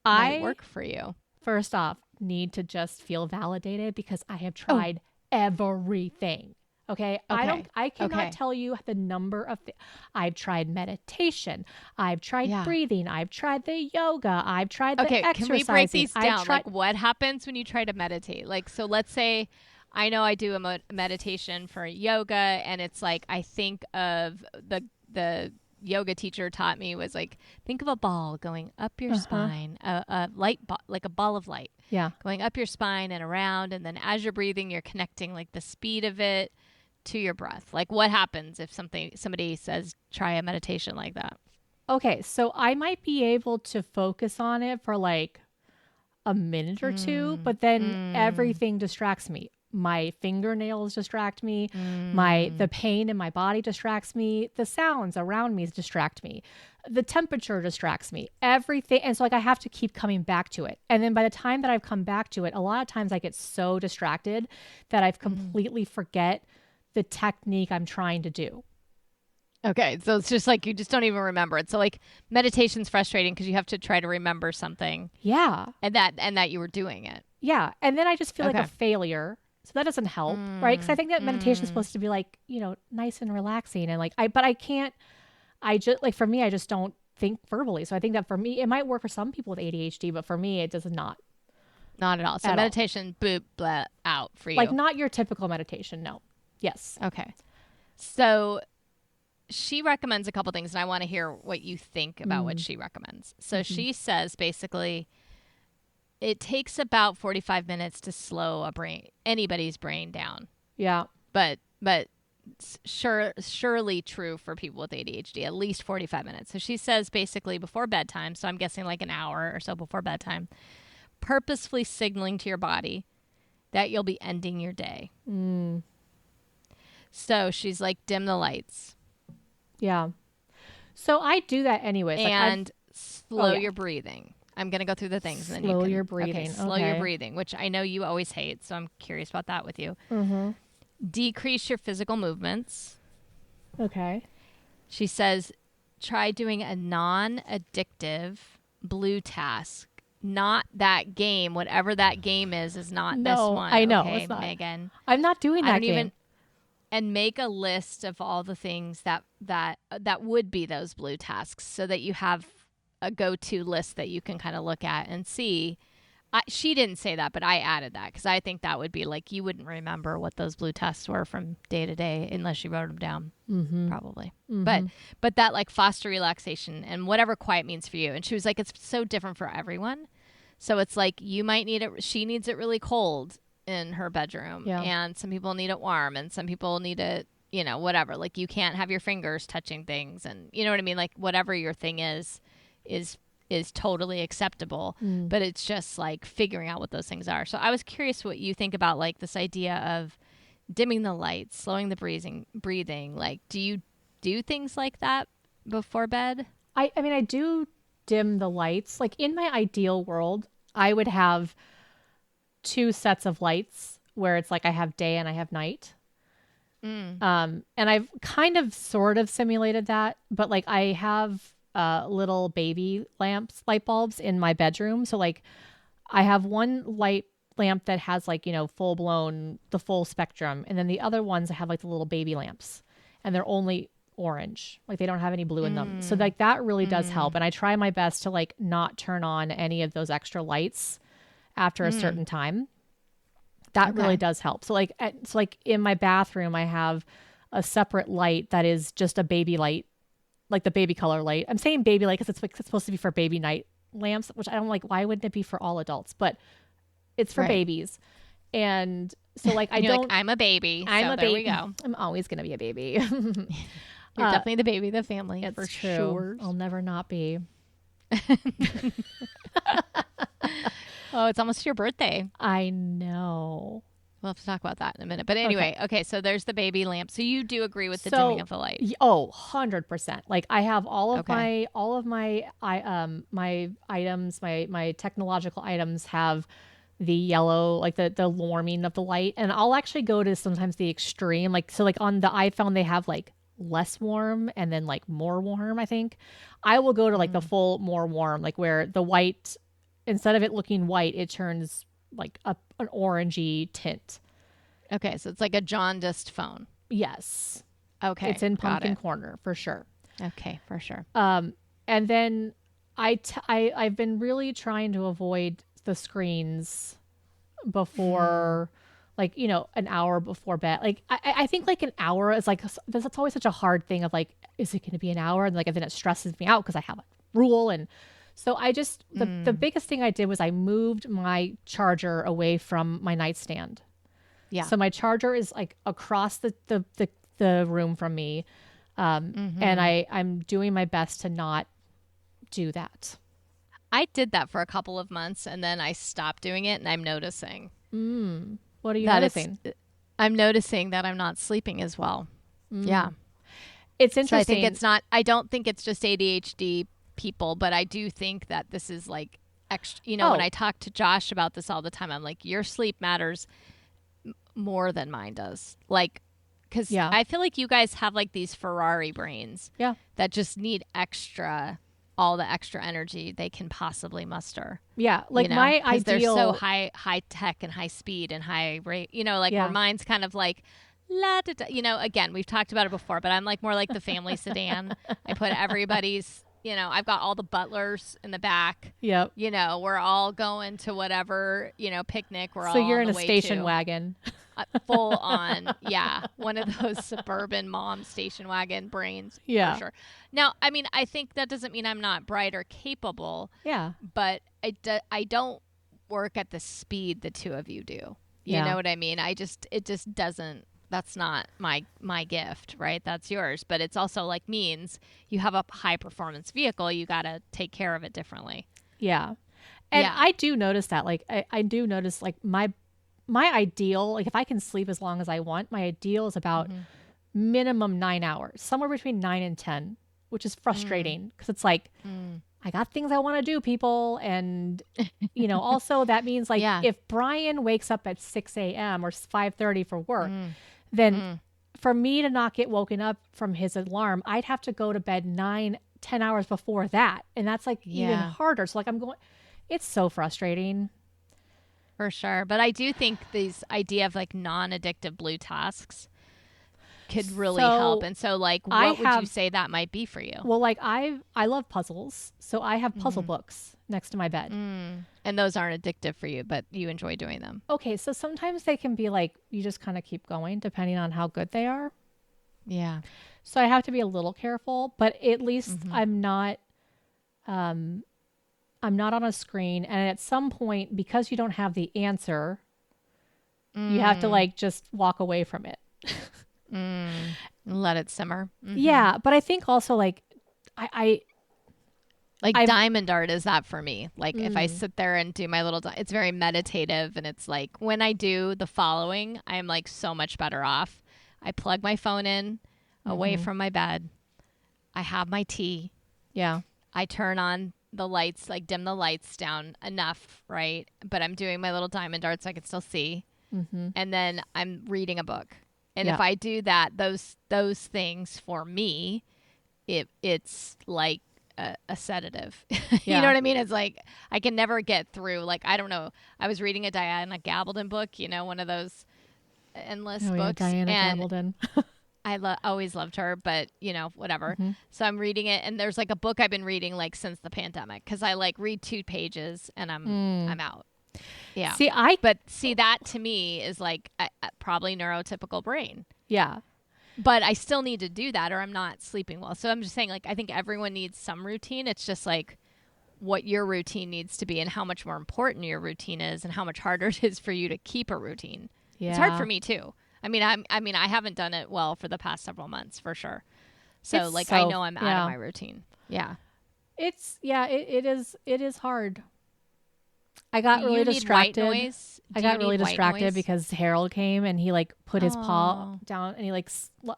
might work for you? First off, need to just feel validated because I have tried everything. Okay. I cannot tell you the number of I've tried meditation. I've tried breathing. I've tried the yoga. I've tried the exercising. Can we break these down? Like what happens when you try to meditate? Like, so let's say I know I do a meditation for yoga and it's like, I think of the yoga teacher taught me was like, think of a ball going up your spine, a light ball, like a ball of light. Yeah. Going up your spine and around. And then as you're breathing, you're connecting like the speed of it to your breath. Like what happens if somebody says, try a meditation like that? Okay. So I might be able to focus on it for like a minute or two, but then everything distracts me. My fingernails distract me. The pain in my body distracts me. The sounds around me distract me. The temperature distracts me. Everything. And so like I have to keep coming back to it. And then by the time that I've come back to it, a lot of times I get so distracted that I've completely forget the technique I'm trying to do. Okay. So it's just like you just don't even remember it. So like meditation's frustrating because you have to try to remember something. Yeah. And that you were doing it. Yeah. And then I just feel like a failure. So that doesn't help, right? Because I think that meditation is supposed to be like, you know, nice and relaxing. And like, but I can't, for me, I just don't think verbally. So I think that for me, it might work for some people with ADHD, but for me, it does not. Not at all. So meditation, boop, blah, out for you. Like not your typical meditation. No. Yes. Okay. So she recommends a couple things and I want to hear what you think about what she recommends. So she says basically, it takes about 45 minutes to slow anybody's brain down. Yeah. But surely true for people with ADHD, at least 45 minutes. So she says basically before bedtime, so I'm guessing like an hour or so before bedtime, purposefully signaling to your body that you'll be ending your day. So she's like, dim the lights. Yeah. So I do that anyways. And slow your breathing. I'm going to go through the things. And then slow your breathing. Okay, slow your breathing, which I know you always hate. So I'm curious about that with you. Decrease your physical movements. Okay. She says, try doing a non-addictive blue task. Not that game. Whatever that game is not this one. I know. Okay, it's not. Megan. I'm not doing that game. And make a list of all the things that would be those blue tasks so that you have a go-to list that you can kind of look at and see. She didn't say that, but I added that because I think that would be like you wouldn't remember what those blue tasks were from day to day unless you wrote them down, probably. But that like foster relaxation and whatever quiet means for you. And she was like, it's so different for everyone. So it's like you might need it. She needs it really cold in her bedroom, and some people need it warm, and some people need it, you know, whatever. Like you can't have your fingers touching things, and you know what I mean. Like whatever your thing is totally acceptable, but it's just like figuring out what those things are. So I was curious what you think about like this idea of dimming the lights, slowing the breathing. Like, do you do things like that before bed? I mean, I do dim the lights. Like in my ideal world, I would have 2 sets of lights where it's like I have day and I have night. And I've kind of sort of simulated that, but like I have little baby light bulbs in my bedroom. So like I have one light lamp that has like, you know, full blown, the full spectrum. And then the other ones I have like the little baby lamps, and they're only orange. Like they don't have any blue in them. So like that really does help. And I try my best to like not turn on any of those extra lights after a certain time. That really does help. So like, in my bathroom, I have a separate light that is just a baby light, like the baby color light. I'm saying baby light because it's supposed to be for baby night lamps, which I don't like. Why wouldn't it be for all adults? But it's for babies. And so like, I'm a baby. I'm a baby. There we go. I'm always going to be a baby. You're definitely the baby of the family. It's for true. Sure. I'll never not be. Oh, it's almost your birthday. I know. We'll have to talk about that in a minute. But anyway, okay, so there's the baby lamp. So you do agree with the dimming of the light? 100%. Like I have all of my items, my technological items have the yellow, like the warming of the light. And I'll actually go to sometimes the extreme. Like, so like on the iPhone, they have like less warm and then like more warm, I think. I will go to like the full more warm, like where the white, instead of it looking white, it turns like an orangey tint. Okay, so it's like a jaundiced phone. Yes. Okay. It's in pumpkin corner for sure. Okay, for sure. And then I've been really trying to avoid the screens before like, you know, an hour before bed. Like I think like an hour is like, that's always such a hard thing of like, is it going to be an hour? And like, and then it stresses me out because I have a rule. And so I just, the biggest thing I did was I moved my charger away from my nightstand. Yeah. So my charger is like across the room from me. And I'm doing my best to not do that. I did that for a couple of months and then I stopped doing it, and I'm noticing. What are you noticing? I'm noticing that I'm not sleeping as well. Yeah. It's interesting. So I don't think it's just ADHD people, but I do think that this is like extra, you know, when I talk to Josh about this all the time, I'm like, your sleep matters more than mine does. Like, because I feel like you guys have like these Ferrari brains that just need all the extra energy they can possibly muster. Yeah. Like, you know? My ideal, they're so high tech and high speed and high rate, you know, like where mine's kind of like, la da da, you know, again, we've talked about it before, but I'm like more like the family sedan. I put everybody's, you know, I've got all the butlers in the back. Yep. You know, we're all going to whatever, you know, picnic. So you're in a station wagon. Full on. Yeah. One of those suburban mom station wagon brains. Yeah. For sure. Now, I mean, I think that doesn't mean I'm not bright or capable. Yeah. But I don't work at the speed the two of you do. You know what I mean? It just doesn't. That's not my gift, right? That's yours. But it's also like means you have a high performance vehicle. You got to take care of it differently. Yeah. And I do notice that. Like, I do notice like my ideal, like if I can sleep as long as I want, my ideal is about minimum 9 hours, somewhere between 9 and 10, which is frustrating because it's like, I got things I want to do, people. And, you know, also that means like if Brian wakes up at 6 a.m. or 5:30 for work, then for me to not get woken up from his alarm, I'd have to go to bed 9-10 hours before that. And that's like even harder. So like it's so frustrating. For sure. But I do think this idea of like non-addictive blue tasks could really help. And so like, what would you say that might be for you? Well, like I love puzzles. So I have puzzle books next to my bed. And those aren't addictive for you, but you enjoy doing them. Okay. So sometimes they can be like, you just kind of keep going depending on how good they are. Yeah. So I have to be a little careful, but at least I'm not on a screen. And at some point, because you don't have the answer, you have to like just walk away from it. Let it simmer. Yeah. But I think also like I've diamond art is that for me. Like if I sit there and do my little, it's very meditative. And it's like when I do the following, I'm like so much better off. I plug my phone in away from my bed. I have my tea. Yeah. I turn on the lights, like dim the lights down enough, right? But I'm doing my little diamond art so I can still see. and then I'm reading a book. And if I do that, those things for me, it's like a sedative. You know what I mean? It's like I can never get through. Like, I don't know. I was reading a Diana Gabaldon book, you know, one of those endless books. Diana Gabaldon. I always loved her, but you know, whatever. So I'm reading it, and there's like a book I've been reading like since the pandemic, because I like read 2 pages and I'm out. Yeah. But that to me is like probably neurotypical brain. Yeah. But I still need to do that, or I'm not sleeping well. So I'm just saying, like, I think everyone needs some routine. It's just like what your routine needs to be, and how much more important your routine is, and how much harder it is for you to keep a routine. Yeah. It's hard for me too. I mean, I haven't done it well for the past several months for sure. So I know I'm out of my routine. Yeah. It is hard. I got really distracted. I got really distracted because Harold came and he like put his paw down and he like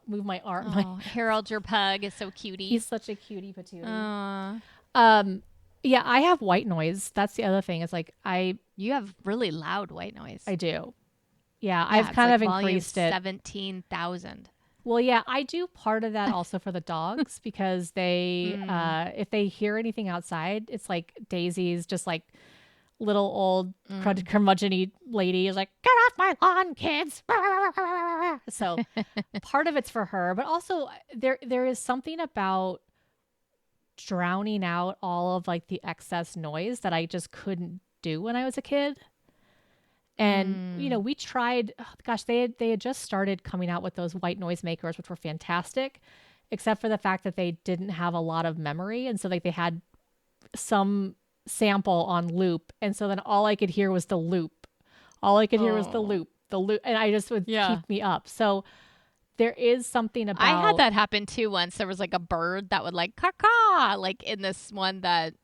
moved my arm. Harold, your pug, is so cutie. He's such a cutie patootie. Yeah, I have white noise. That's the other thing. It's like you have really loud white noise. I do. Yeah, I've kind of increased it. 17,000. Well, yeah, I do part of that also for the dogs because they, if they hear anything outside, it's like Daisy's just like little old curmudgeon-y lady is like, get off my lawn, kids. So part of it's for her, but also there is something about drowning out all of like the excess noise that I just couldn't do when I was a kid. And, you know, we tried, they had just started coming out with those white noise makers, which were fantastic, except for the fact that they didn't have a lot of memory. And so like they had some sample on loop. And so then all I could hear was the loop. All I could hear was the loop. And I just would keep me up. So there is something about. I had that happen too once. There was like a bird that would like caw like in this one that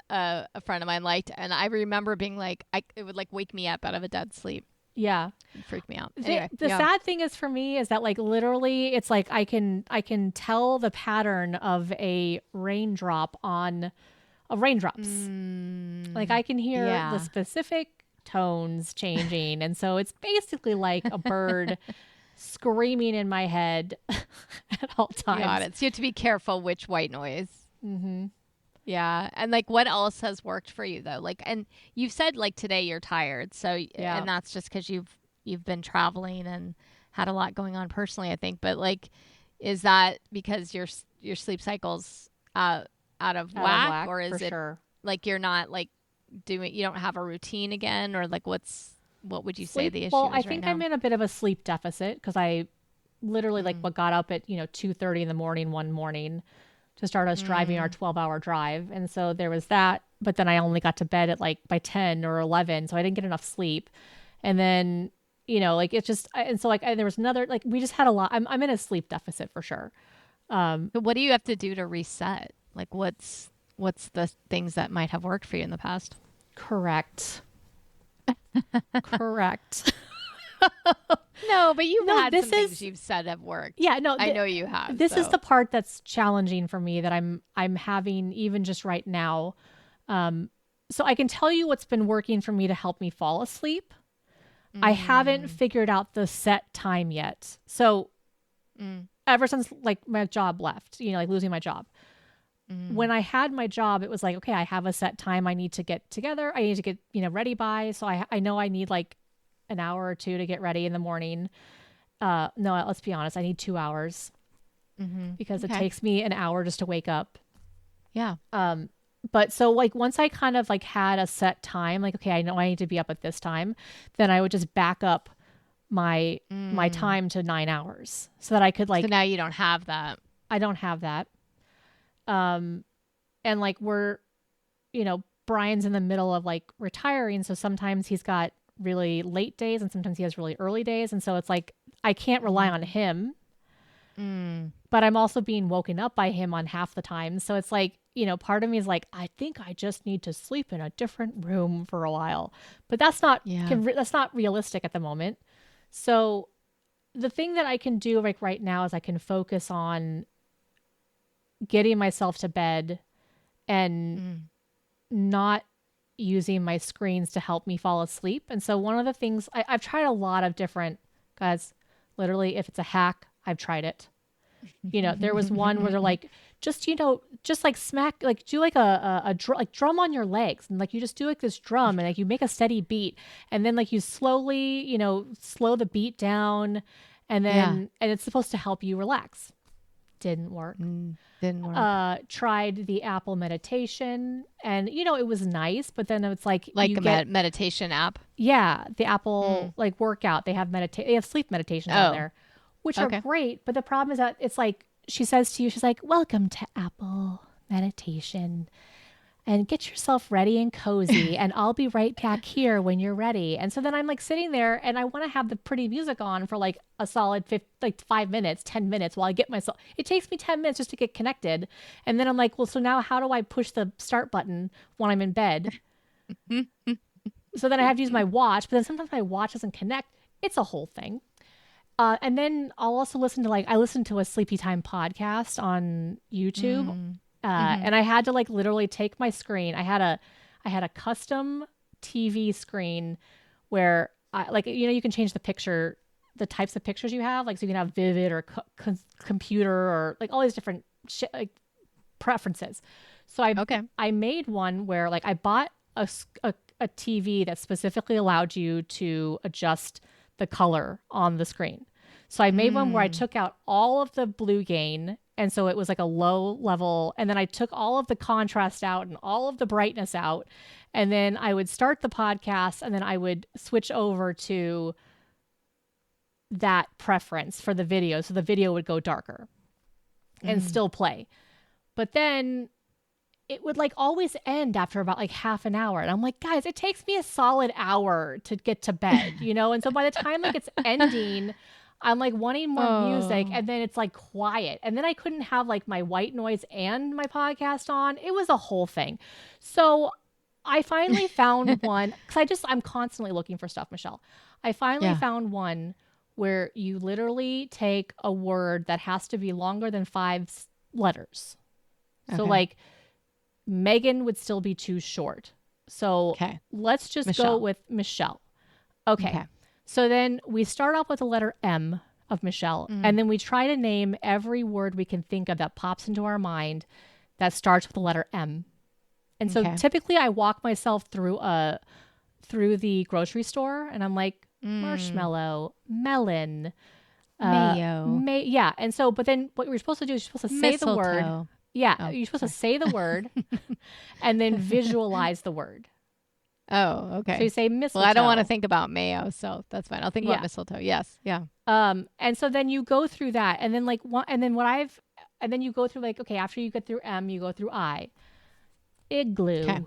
a friend of mine liked, and I remember being like, it would like wake me up out of a dead sleep. Yeah, it freaked me out. Anyway, the sad thing is for me is that like literally, it's like I can tell the pattern of a raindrop of raindrops. Like I can hear the specific tones changing, and so it's basically like a bird screaming in my head at all times. Got it. So you have to be careful which white noise. Yeah. And like, what else has worked for you though? Like, and you've said like today you're tired. So, and that's just because you've been traveling and had a lot going on personally, I think. But like, is that because your sleep cycle's out of whack, or is it like you're not like you don't have a routine again, or like what would you say the issue is? Well, I think I'm in a bit of a sleep deficit because I literally got up at 2:30 in the morning one morning to start us driving our 12-hour drive. And so there was that, but then I only got to bed at like by 10 or 11. So I didn't get enough sleep. And then, like it's just, and so like, and there was another, like, we just had a lot, I'm in a sleep deficit for sure. But what do you have to do to reset? Like what's the things that might have worked for you in the past? Correct. No, but had some things you've said have worked. Yeah, no, I know you have. This is the part that's challenging for me that I'm having even just right now. So I can tell you what's been working for me to help me fall asleep. I haven't figured out the set time yet. So ever since like my job left, like losing my job. When I had my job, it was like, okay, I have a set time I need to get together. I need to get, ready by. So I know I need like an hour or two to get ready in the morning. No, let's be honest. I need 2 hours because it takes me an hour just to wake up. Yeah. But so like once I kind of like had a set time, like, okay, I know I need to be up at this time, then I would just back up my time to 9 hours so that I could like. So now you don't have that. I don't have that. And like Brian's in the middle of like retiring. So sometimes he's got really late days and sometimes he has really early days. And so it's like, I can't rely on him, but I'm also being woken up by him on half the time. So it's like, part of me is like, I think I just need to sleep in a different room for a while, but that's not realistic at the moment. So the thing that I can do like right now is I can focus on getting myself to bed and not, using my screens to help me fall asleep. And so one of the things I've tried a lot of different, guys, literally, if it's a hack, I've tried it. There was one where they're like, just like smack, like do like a drum on your legs. And like, you just do like this drum and like you make a steady beat. And then like you slowly, slow the beat down. And then, and it's supposed to help you relax. Didn't work. Tried the Apple meditation and, it was nice, but then it's like a meditation app. Yeah. The Apple like workout, they have sleep meditations on there, which are great. But the problem is that it's like, she says to you, she's like, welcome to Apple meditation and get yourself ready and cozy. And I'll be right back here when you're ready. And so then I'm like sitting there and I want to have the pretty music on for like a solid 5 minutes, 10 minutes while I get myself. It takes me 10 minutes just to get connected. And then I'm like, well, so now how do I push the start button when I'm in bed? So then I have to use my watch, but then sometimes my watch doesn't connect. It's a whole thing. And then I'll also listen to a Sleepy Time podcast on YouTube. And I had to like literally take my screen. I had a custom TV screen where you can change the types of pictures you have. Like, so you can have vivid or computer or like all these different preferences. So I made one where like I bought a TV that specifically allowed you to adjust the color on the screen. So I made one where I took out all of the blue gain. And so it was like a low level. And then I took all of the contrast out and all of the brightness out. And then I would start the podcast and then I would switch over to that preference for the video. So the video would go darker and still play. But then it would like always end after about like half an hour. And I'm like, guys, it takes me a solid hour to get to bed, And so by the time like it's ending, I'm like wanting more music and then it's like quiet. And then I couldn't have like my white noise and my podcast on. It was a whole thing. So I finally found one because I'm constantly looking for stuff, Michelle. I finally found one where you literally take a word that has to be longer than 5 letters. So like Megan would still be too short. So let's just go with Michelle. Okay. So then we start off with the letter M of Michelle, and then we try to name every word we can think of that pops into our mind that starts with the letter M. And so typically I walk myself through the grocery store and I'm like, marshmallow, melon, mayo. Yeah. And so, but then what you're supposed to do is you're supposed to say the word. Yeah. You're supposed to say the word and then visualize the word. Oh, okay. So you say mistletoe. Well, I don't want to think about mayo, so that's fine. I'll think about mistletoe. Yes. Yeah. And so then you go through that and then like and then you go through like, okay, after you get through M, you go through I. Igloo,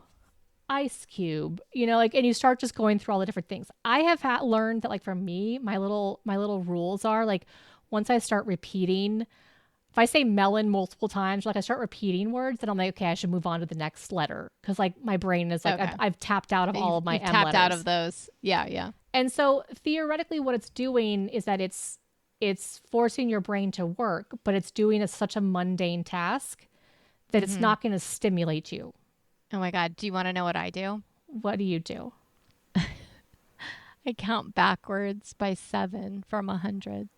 ice cube, and you start just going through all the different things. I have learned that like for me, my little rules are like, once I start repeating, if I say melon multiple times, like I start repeating words, then I'm like, okay, I should move on to the next letter. Cause like my brain is like, I've tapped out of all of my M letters. Tapped out of those. Yeah. Yeah. And so theoretically what it's doing is that it's forcing your brain to work, but it's doing such a mundane task that it's not going to stimulate you. Oh my God. Do you want to know what I do? What do you do? I count backwards by 7 from 100.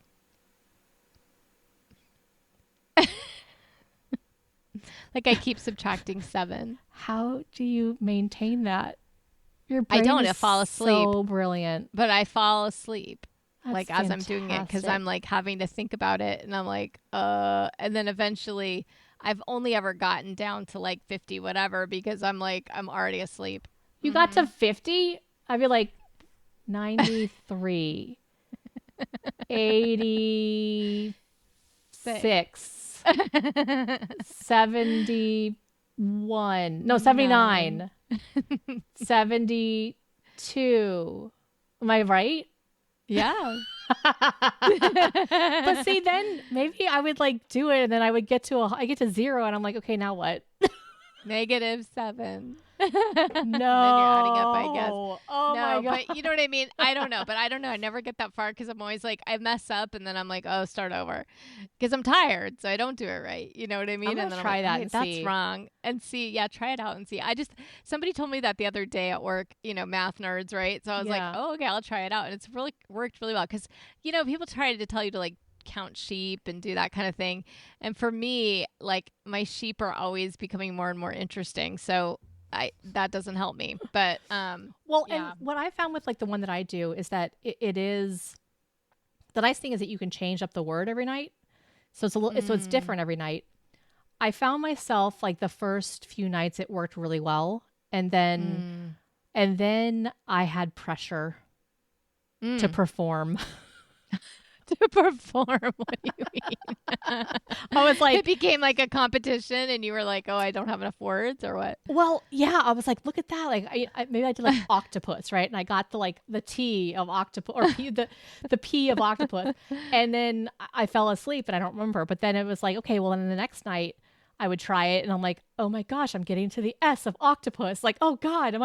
Like I keep subtracting 7. How do you maintain that? Your brain I don't. is I fall asleep. So brilliant. But I fall asleep. That's like as I'm doing it because I'm like having to think about it and I'm like, and then eventually I've only ever gotten down to like 50 whatever because I'm like, I'm already asleep. You got to 50? I'd be like 93, 86, 71, no, 79, 72. Am I right? Yeah. But see, then maybe I would like do it and then I would get to 0 and I'm like, okay, now what? -7. No. Then you're adding up, I guess. Oh my God. But you know what I mean? I don't know. But I don't know. I never get that far because I'm always like, I mess up and then I'm like, oh, start over. Because I'm tired. So I don't do it right. You know what I mean? I'm going to try that and see. That's wrong. And see. Yeah, try it out and see. Somebody told me that the other day at work, math nerds, right? So I was like, oh, okay, I'll try it out. And it's really worked really well. Because, people try to tell you to like, count sheep and do that kind of thing. And for me, like my sheep are always becoming more and more interesting. So that doesn't help me. But and what I found with like the one that I do is that it is the nice thing is that you can change up the word every night. So it's so it's different every night. I found myself like the first few nights it worked really well. And then I had pressure to perform. To perform. What do you mean? I was like, it became like a competition, and you were like, "Oh, I don't have enough words," or what? Well, yeah, I was like, "Look at that!" Like, maybe I did like octopus, right? And I got the T of octopus or the P of octopus, and then I fell asleep, and I don't remember. But then it was like, okay, well, then the next night I would try it, and I'm like, "Oh my gosh, I'm getting to the S of octopus!" Like, oh God,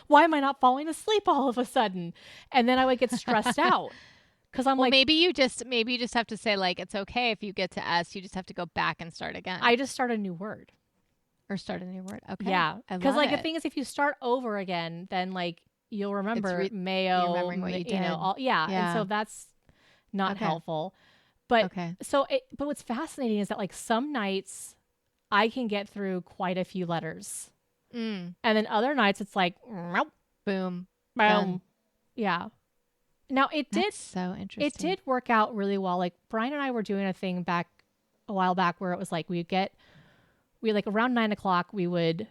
why am I not falling asleep all of a sudden? And then I would get stressed out. Because I'm like, maybe you just have to say like, it's okay if you get to S, you just have to go back and start again. I just start a new word. Or start a new word. Okay. Yeah. Because like the thing is, if you start over again, then like you'll remember mayo, remembering what you did. And so that's not helpful. But but what's fascinating is that like some nights I can get through quite a few letters. And then other nights it's like, boom. Boom. Yeah. Now That's so interesting. It did work out really well. Like Brian and I were doing a thing a while back where it was like we like around 9:00 we would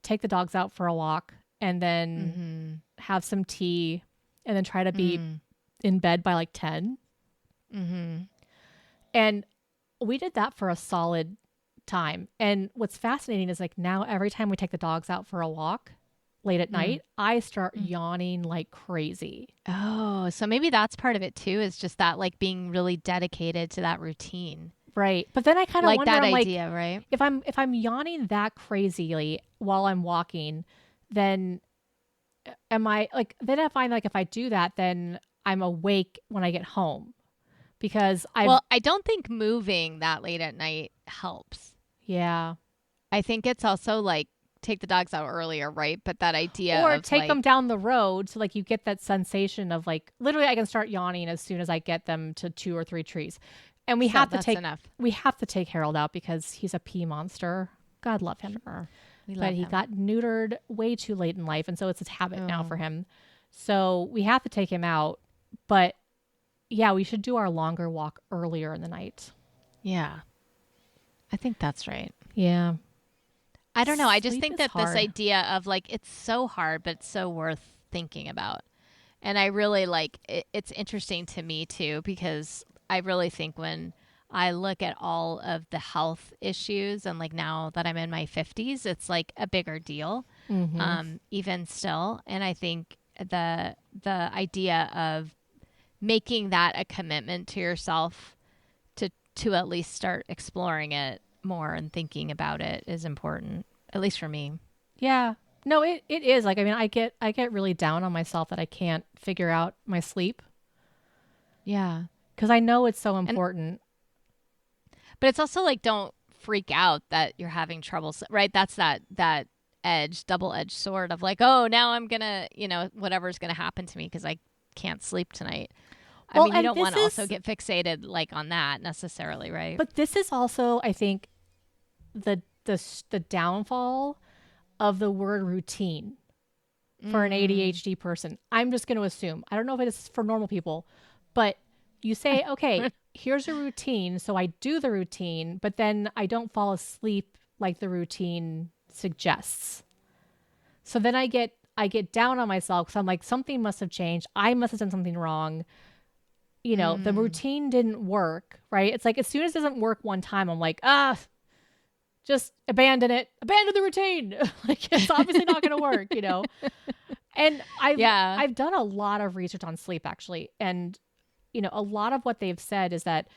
take the dogs out for a walk and then have some tea and then try to be in bed by like 10. And we did that for a solid time. And what's fascinating is like now every time we take the dogs out for a walk late at night, I start yawning like crazy. Oh, so maybe that's part of it too, is just that like being really dedicated to that routine. Right. But then I kind of like wonder, that I'm idea, like, right? If I'm yawning that crazily while I'm walking, then if I do that, then I'm awake when I get home because I don't think moving that late at night helps. Yeah. I think it's also like, take the dogs out earlier, right? But that idea or of take them down the road, so like you get that sensation of like literally I can start yawning as soon as I get them to 2 or 3 trees. And we have to take Harold out because he's a pee monster. God love him. Sure. But he got neutered way too late in life, and so it's a habit now for him. So we have to take him out. But yeah, we should do our longer walk earlier in the night. Yeah. I think that's right. Yeah. I don't know. I just think that hard. This idea of like, it's so hard, but it's so worth thinking about. And I really like it's interesting to me too, because I really think when I look at all of the health issues and like now that I'm in my 50s, it's like a bigger deal, even still. And I think the idea of making that a commitment to yourself to at least start exploring it more and thinking about it is important, at least for me. Yeah. No, it is. Like, I mean, I get really down on myself that I can't figure out my sleep. Yeah. Because I know it's so important. But it's also like, don't freak out that you're having trouble, right? That's that double-edged sword of like, oh, now I'm going to, whatever's going to happen to me because I can't sleep tonight. Well, I mean, you don't want to also get fixated like on that necessarily, right? But this is also, I think, the downfall of the word routine for an ADHD person. I'm just going to assume. I don't know if it is for normal people, but you say, okay, here's a routine. So I do the routine, but then I don't fall asleep like the routine suggests. So then I get down on myself because I'm like, something must have changed. I must have done something wrong. The routine didn't work, right? It's like, as soon as it doesn't work one time, I'm like, just abandon it. Abandon the routine. Like, it's obviously not going to work, And I've done a lot of research on sleep, actually. And, a lot of what they've said is that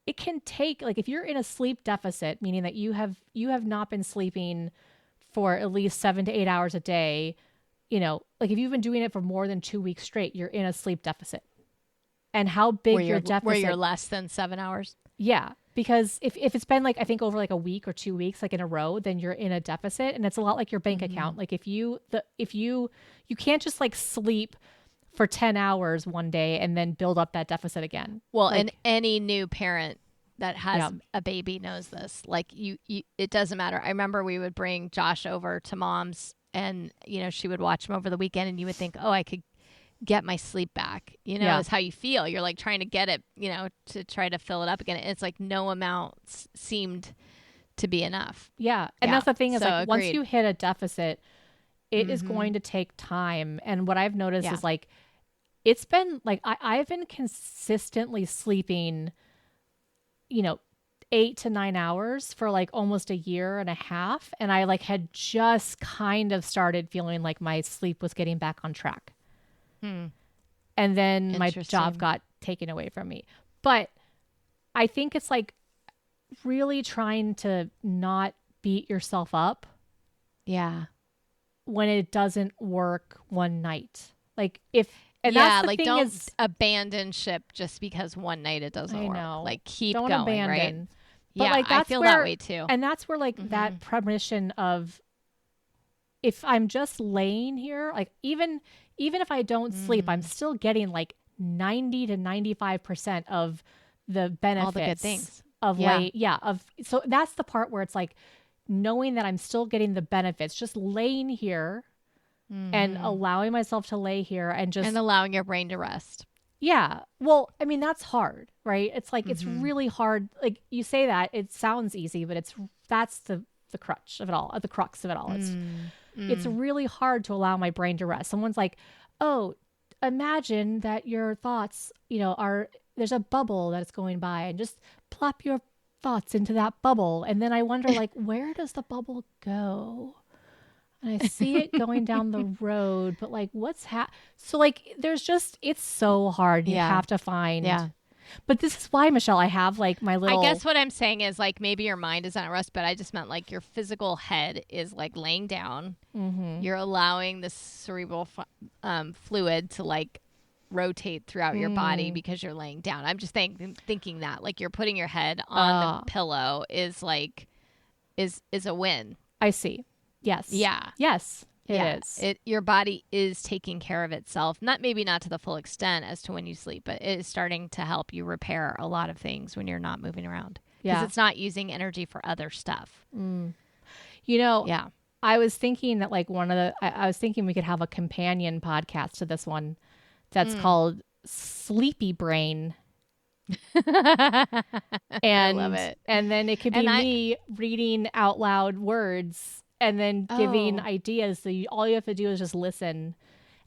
it can take, like, if you're in a sleep deficit, meaning that you have not been sleeping for at least 7 to 8 hours a day, you know, like if you've been doing it for more than 2 weeks straight, you're in a sleep deficit. And how big your deficit... Where you're less than 7 hours? Yeah. Because if it's been like, I think over like a week or 2 weeks, like in a row, then you're in a deficit. And it's a lot like your bank account. Like if you can't just like sleep for 10 hours one day and then build up that deficit again. Well, like, and any new parent that has a baby knows this. Like you, it doesn't matter. I remember we would bring Josh over to mom's and, you know, she would watch him over the weekend and you would think, oh, I could get my sleep back, you know, is how you feel. You're like trying to get it, you know, to try to fill it up again. It's like no amount seemed to be enough. Yeah. And that's the thing is like once you hit a deficit, it is going to take time. And what I've noticed is like, it's been like, I've been consistently sleeping, you know, 8 to 9 hours for like almost a year and a half. And I like had just kind of started feeling like my sleep was getting back on track. And then my job got taken away from me. But I think it's like really trying to not beat yourself up. Yeah. When it doesn't work one night. Like if, and that's the like thing don't is, abandon ship just because one night it doesn't work. Know. Like keep don't going, abandon. Right? But yeah, like, I feel that way too. And that's where like that permission of, if I'm just laying here, like even if I don't sleep, I'm still getting like 90 to 95% of the benefits. All the good things. Of so that's the part where it's like knowing that I'm still getting the benefits, just laying here and allowing myself to lay here and allowing your brain to rest. Yeah. Well, I mean, that's hard, right? It's like, it's really hard. Like you say that it sounds easy, but that's the crutch of it all, the crux of it all. It's really hard to allow my brain to rest. Someone's like, oh, imagine that your thoughts, you know, there's a bubble that's going by and just plop your thoughts into that bubble. And then I wonder like, where does the bubble go? And I see it going down the road, but like so like, it's so hard. You have to find. Yeah. But this is why, Michelle, I have like my little... I guess what I'm saying is like maybe your mind is at rest, but I just meant like your physical head is like laying down. You're allowing the cerebral fluid to like rotate throughout your body because you're laying down. I'm just thinking that like you're putting your head on the pillow is like is a win. I see. Yes. Yeah. Yes. It is. Your body is taking care of itself. Maybe not to the full extent as to when you sleep, but it is starting to help you repair a lot of things when you're not moving around. Because it's not using energy for other stuff. You know, I was thinking that like I was thinking we could have a companion podcast to this one that's called Sleepy Brain. And I love it. And then it could be me reading out loud words and then giving ideas. So all you have to do is just listen.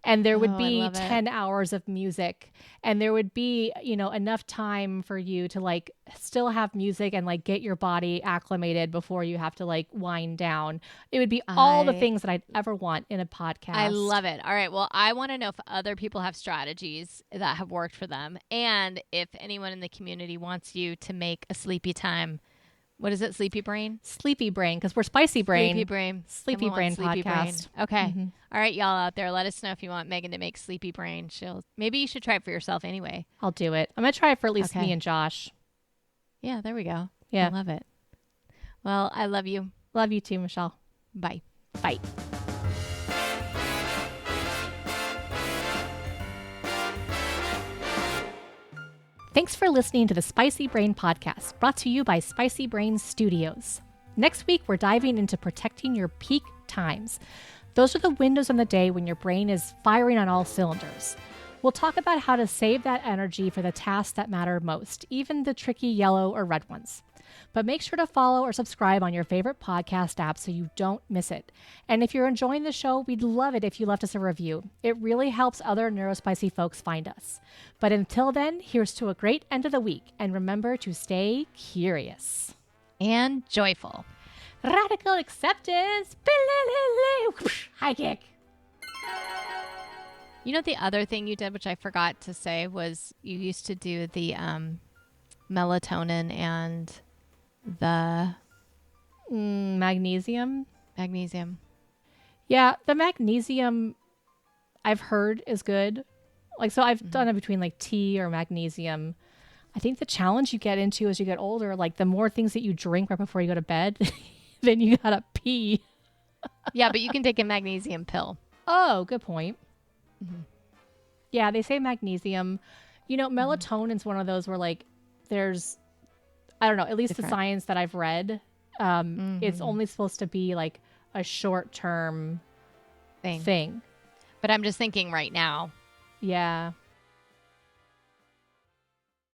And there would be 10 hours of music, and there would be, you know, enough time for you to like still have music and like get your body acclimated before you have to like wind down. It would be all the things that I'd ever want in a podcast. I love it. All right. Well, I want to know if other people have strategies that have worked for them, and if anyone in the community wants you to make a sleepy time. What is it? Sleepy Brain? Sleepy Brain, because we're Spicy Brain. Sleepy Brain. Sleepy Brain podcast. Brain. Okay. All right, y'all out there, let us know if you want Megan to make Sleepy Brain. Maybe you should try it for yourself anyway. I'll do it. I'm going to try it for at least me and Josh. Yeah, there we go. Yeah. I love it. Well, I love you. Love you too, Michelle. Bye. Bye. Thanks for listening to the Spicy Brain podcast, brought to you by Spicy Brain Studios. Next week, we're diving into protecting your peak times. Those are the windows in the day when your brain is firing on all cylinders. We'll talk about how to save that energy for the tasks that matter most, even the tricky yellow or red ones. But make sure to follow or subscribe on your favorite podcast app so you don't miss it. And if you're enjoying the show, we'd love it if you left us a review. It really helps other neurospicy folks find us. But until then, here's to a great end of the week. And remember to stay curious. And joyful. Radical acceptance. High kick. You know, the other thing you did, which I forgot to say, was you used to do the melatonin and the magnesium. Magnesium. Yeah, the magnesium I've heard is good. Like, so I've done it between like tea or magnesium. I think the challenge you get into as you get older, like the more things that you drink right before you go to bed, then you gotta pee. Yeah, but you can take a magnesium pill. Oh, good point. Mm-hmm. Yeah, they say magnesium. You know, melatonin's one of those where like there's, I don't know, at least the science that I've read, it's only supposed to be like a short-term thing. But I'm just thinking right now. Yeah.